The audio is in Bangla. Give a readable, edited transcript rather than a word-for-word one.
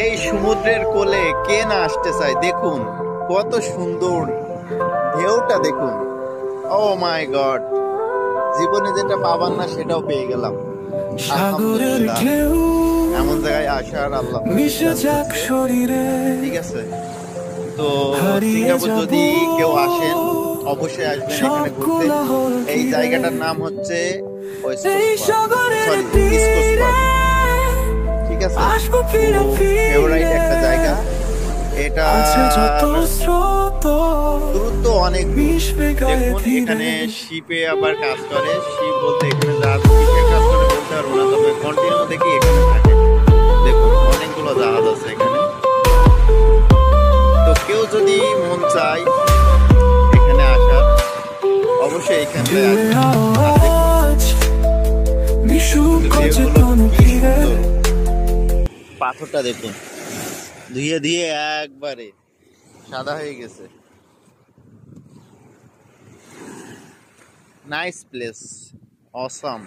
এই সমুদ্রের কোলে কে না আসতে চায়? দেখুন কত সুন্দর ঢেউটা, দেখুন। ও মাই গড, জীবনে যেটা পাবার না সেটাও পেয়ে গেলাম, আলহামদুলিল্লাহ। এমন জায়গায় আসার আল্লাহ ঠিক আছে। তো সিঙ্গাপুর যদি কেউ আসেন অবশ্যই আসবেন এখানে ঘুরতে। এই জায়গাটার নাম হচ্ছে ইস্ট কোস্ট পার্ক, ঠিক আছে। ফেভারাইট একটা জায়গা এটা, দূরত্ব অনেক দেখুন। এখানে শিপে আবার কাজ করে, শিপ বলতে এখানে জাহাজ শিপে কাজ করে বলতে পারবো না, তবে কন্টিনিউ দেখি এখানে থাকে। দেখুন অনেকগুলো জাহাজ আছে এখানে। তো কেউ যদি মন চায় এখানে আসার, অবশ্যই এখানে পাথরটা দেখুন, ধুয়ে ধুয়ে একবারে সাদা হয়ে গেছে। Nice place, awesome.